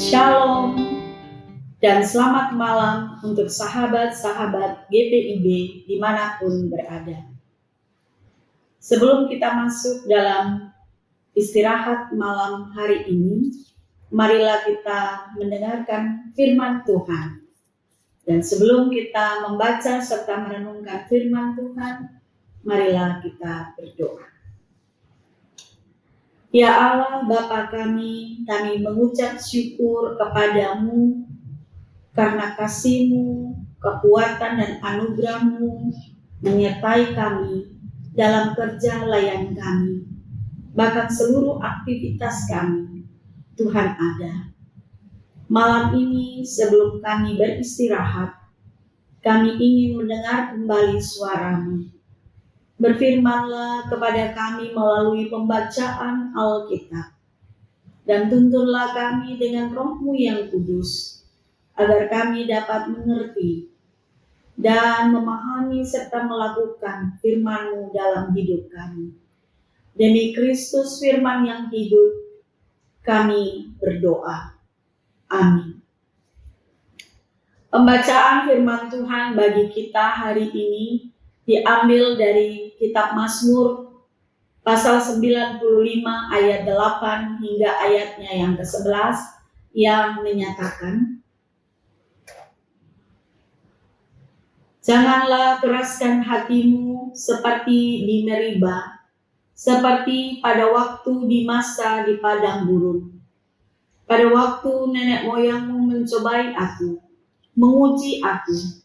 Shalom dan selamat malam untuk sahabat-sahabat GPIB dimanapun berada. Sebelum kita masuk dalam istirahat malam hari ini, marilah kita mendengarkan firman Tuhan. Dan sebelum kita membaca serta merenungkan firman Tuhan, marilah kita berdoa. Ya Allah, Bapa kami mengucap syukur kepadamu karena kasih-Mu, kekuatan dan anugerah-Mu menyertai kami dalam kerja layan kami, bahkan seluruh aktivitas kami. Tuhan ada. Malam ini sebelum kami beristirahat, kami ingin mendengar kembali suara-Mu. Berfirmanlah kepada kami melalui pembacaan Alkitab, dan tuntunlah kami dengan Roh-Mu yang kudus, agar kami dapat mengerti dan memahami serta melakukan firman-Mu dalam hidup kami. Demi Kristus firman yang hidup, kami berdoa. Amin. Pembacaan firman Tuhan bagi kita hari ini diambil dari kitab Mazmur pasal 95 ayat 8 hingga ayatnya yang ke-11 yang menyatakan, janganlah keraskan hatimu seperti di Meriba, seperti pada waktu di masa di padang gurun. Pada waktu nenek moyangmu mencobai aku, menguji aku,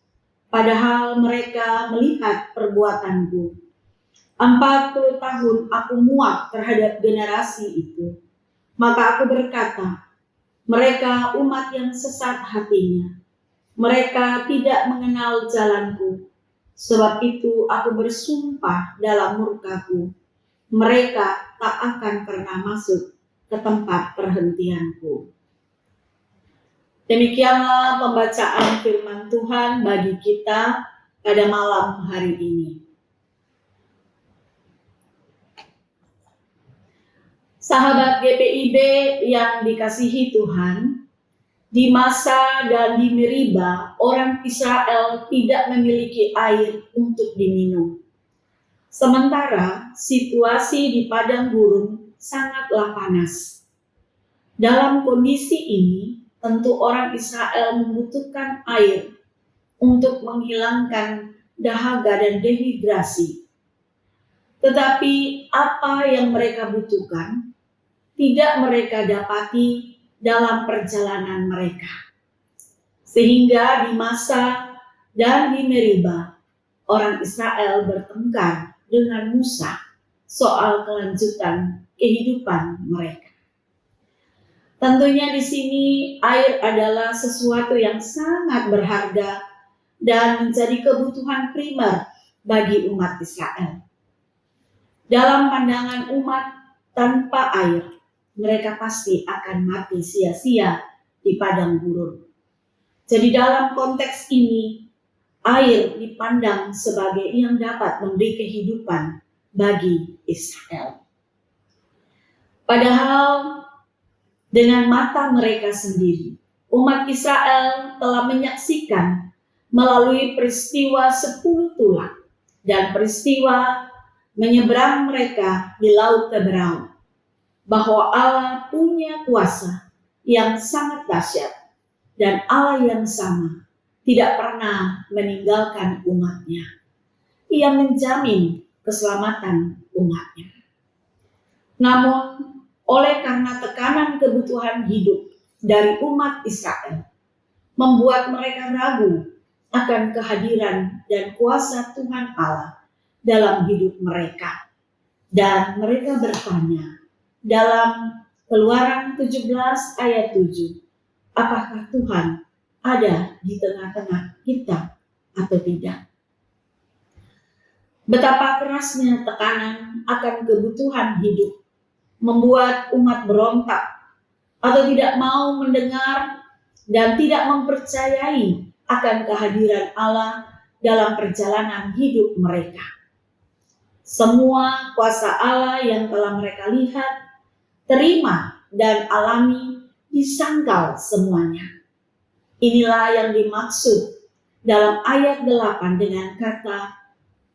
padahal mereka melihat perbuatanku. 40 tahun aku muak terhadap generasi itu. Maka aku berkata, mereka umat yang sesat hatinya. Mereka tidak mengenal jalanku. Sebab itu aku bersumpah dalam murkaku, mereka tak akan pernah masuk ke tempat perhentianku. Demikianlah pembacaan firman Tuhan bagi kita pada malam hari ini. Sahabat GPIB yang dikasihi Tuhan, di masa dan di Meriba, orang Israel tidak memiliki air untuk diminum. Sementara situasi di padang gurun sangatlah panas. Dalam kondisi ini, tentu orang Israel membutuhkan air untuk menghilangkan dahaga dan dehidrasi. Tetapi apa yang mereka butuhkan tidak mereka dapati dalam perjalanan mereka. Sehingga di masa dan di Meriba, orang Israel bertengkar dengan Musa soal kelanjutan kehidupan mereka. Tentunya di sini air adalah sesuatu yang sangat berharga dan menjadi kebutuhan primer bagi umat Israel. Dalam pandangan umat, tanpa air, mereka pasti akan mati sia-sia di padang gurun. Jadi dalam konteks ini, air dipandang sebagai yang dapat memberi kehidupan bagi Israel. Padahal dengan mata mereka sendiri, umat Israel telah menyaksikan melalui peristiwa 10 tulah dan peristiwa menyeberang mereka di Laut Teberau, bahwa Allah punya kuasa yang sangat dahsyat dan Allah yang sama tidak pernah meninggalkan umatnya. Ia menjamin keselamatan umatnya. Namun, oleh karena tekanan kebutuhan hidup dari umat Israel, membuat mereka ragu akan kehadiran dan kuasa Tuhan Allah dalam hidup mereka. Dan mereka bertanya dalam Keluaran 17 ayat 7, apakah Tuhan ada di tengah-tengah kita atau tidak? Betapa kerasnya tekanan akan kebutuhan hidup membuat umat berontak atau tidak mau mendengar dan tidak mempercayai akan kehadiran Allah dalam perjalanan hidup mereka. Semua kuasa Allah yang telah mereka lihat, terima, dan alami disangkal semuanya. Inilah yang dimaksud dalam ayat 8 dengan kata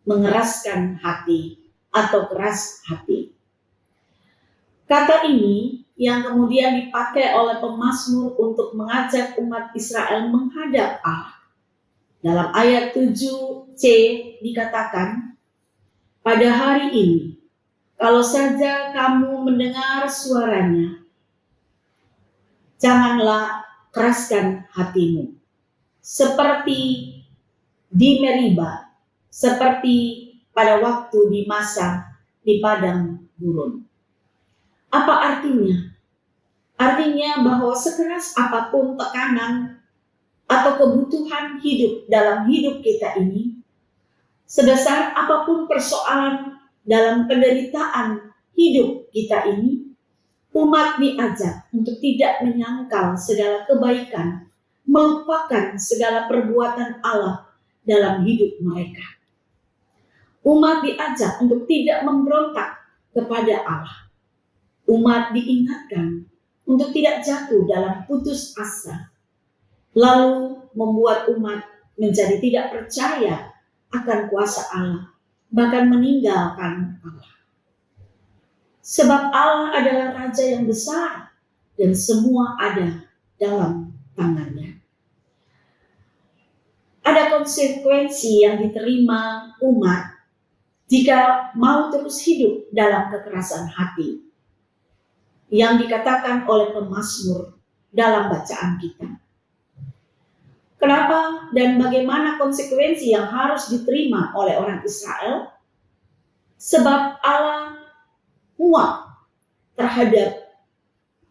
mengeraskan hati atau keras hati. Kata ini yang kemudian dipakai oleh pemazmur untuk mengajak umat Israel menghadap Allah. Dalam ayat 7c dikatakan, pada hari ini, kalau saja kamu mendengar suaranya, janganlah keraskan hatimu. Seperti di Meriba, seperti pada waktu di masa di padang gurun. Apa artinya? Artinya bahwa sekeras apapun tekanan atau kebutuhan hidup dalam hidup kita ini, sebesar apapun persoalan dalam penderitaan hidup kita ini, umat diajak untuk tidak menyangkal segala kebaikan, melupakan segala perbuatan Allah dalam hidup mereka. Umat diajak untuk tidak memberontak kepada Allah. Umat diingatkan untuk tidak jatuh dalam putus asa, lalu membuat umat menjadi tidak percaya akan kuasa Allah, bahkan meninggalkan Allah. Sebab Allah adalah Raja yang besar dan semua ada dalam tangannya. Ada konsekuensi yang diterima umat jika mau terus hidup dalam kekerasan hati yang dikatakan oleh pemazmur dalam bacaan kita. Kenapa dan bagaimana konsekuensi yang harus diterima oleh orang Israel? Sebab Allah muak terhadap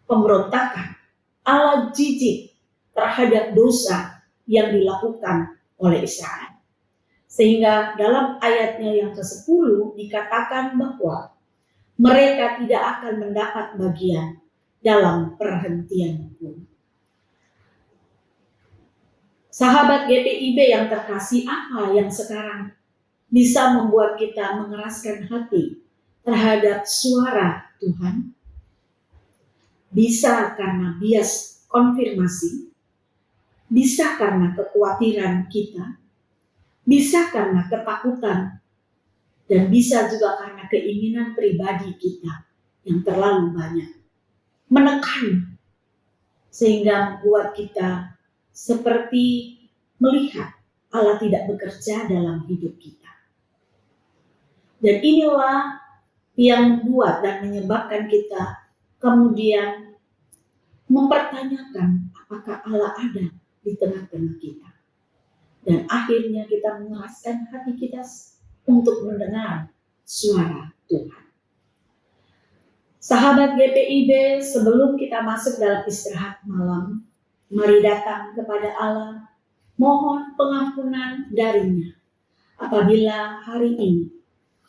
pemberontakan. Allah jijik terhadap dosa yang dilakukan oleh Israel. Sehingga dalam ayatnya yang ke-10 dikatakan bahwa mereka tidak akan mendapat bagian dalam perhentian pun. Sahabat GPIB yang terkasih, apa yang sekarang bisa membuat kita mengeraskan hati terhadap suara Tuhan? Bisa karena bias konfirmasi, bisa karena kekhawatiran kita, bisa karena ketakutan, dan bisa juga karena keinginan pribadi kita yang terlalu banyak menekan, sehingga membuat kita seperti melihat Allah tidak bekerja dalam hidup kita. Dan inilah yang membuat dan menyebabkan kita kemudian mempertanyakan apakah Allah ada di tengah-tengah kita. Dan akhirnya kita mengeraskan hati kita untuk mendengar suara Tuhan. Sahabat GPIB, sebelum kita masuk dalam istirahat malam, mari datang kepada Allah, mohon pengampunan darinya. Apabila hari ini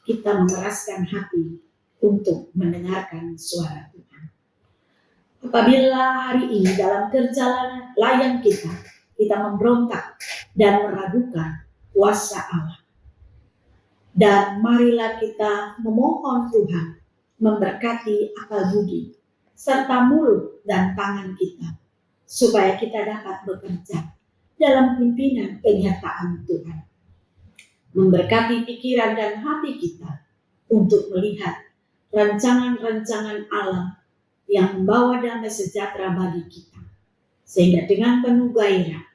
kita mengeraskan hati untuk mendengarkan suara Tuhan. Apabila hari ini dalam perjalanan layang kita memberontak dan meragukan kuasa Allah. Dan marilah kita memohon Tuhan memberkati akal budi serta mulut dan tangan kita supaya kita dapat bekerja dalam pimpinan kenyataan Tuhan. Memberkati pikiran dan hati kita untuk melihat rancangan-rancangan Allah yang membawa damai sejahtera bagi kita. Sehingga dengan penuh gairah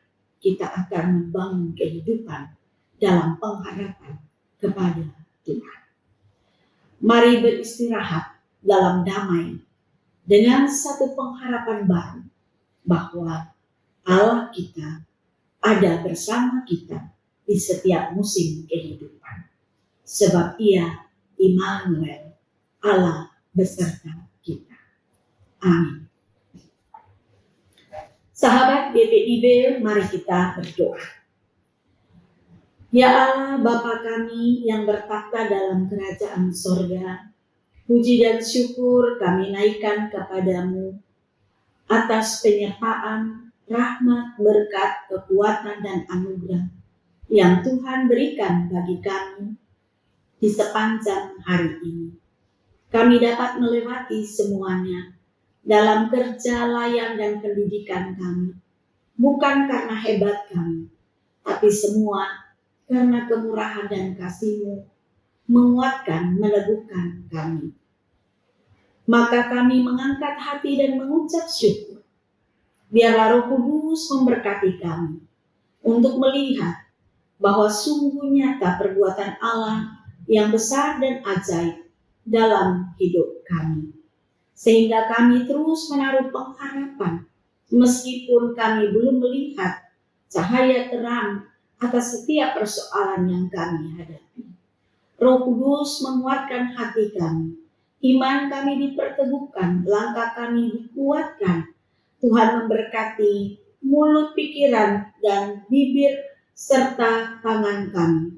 kita akan membangun kehidupan dalam pengharapan kepada Tuhan. Mari beristirahat dalam damai dengan satu pengharapan baru bahwa Allah kita ada bersama kita di setiap musim kehidupan. Sebab Ia Immanuel, Allah beserta kita. Amin. Sahabat GPIB, mari kita berdoa. Ya Allah, Bapa kami yang bertakhta dalam kerajaan sorga, puji dan syukur kami naikkan kepadamu atas penyertaan, rahmat, berkat, kekuatan, dan anugerah yang Tuhan berikan bagi kami di sepanjang hari ini. Kami dapat melewati semuanya dalam kerja, layan, dan pendidikan kami. Bukan karena hebat kami, tapi semua karena kemurahan dan kasih-Mu menguatkan, meneguhkan kami. Maka kami mengangkat hati dan mengucap syukur. Biarlah Roh Kudus memberkati kami untuk melihat bahwa sungguh nyata perbuatan Allah yang besar dan ajaib dalam hidup kami. Sehingga kami terus menaruh pengharapan meskipun kami belum melihat cahaya terang atas setiap persoalan yang kami hadapi. Roh Kudus menguatkan hati kami, iman kami diperteguhkan, langkah kami dikuatkan. Tuhan memberkati mulut, pikiran, dan bibir serta tangan kami,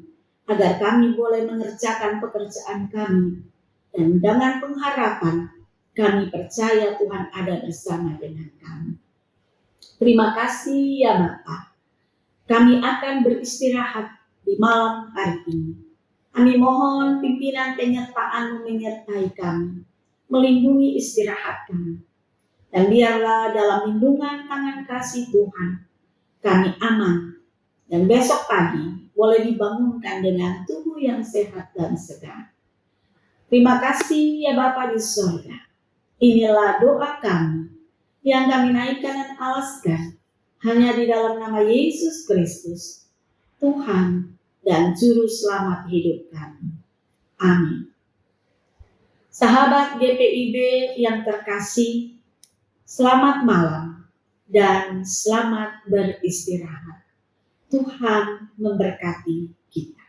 agar kami boleh mengerjakan pekerjaan kami. Dan dengan pengharapan, kami percaya Tuhan ada bersama dengan kami. Terima kasih ya Bapa. Kami akan beristirahat di malam hari ini. Kami mohon pimpinan penyertaan-Mu menyertai kami, melindungi istirahat kami. Dan biarlah dalam lindungan tangan kasih Tuhan, kami aman. Dan besok pagi boleh dibangunkan dengan tubuh yang sehat dan segar. Terima kasih ya Bapa di surga. Inilah doa kami yang kami naikkan dan alaskan hanya di dalam nama Yesus Kristus, Tuhan dan Juru Selamat hidup kami. Amin. Sahabat GPIB yang terkasih, selamat malam dan selamat beristirahat. Tuhan memberkati kita.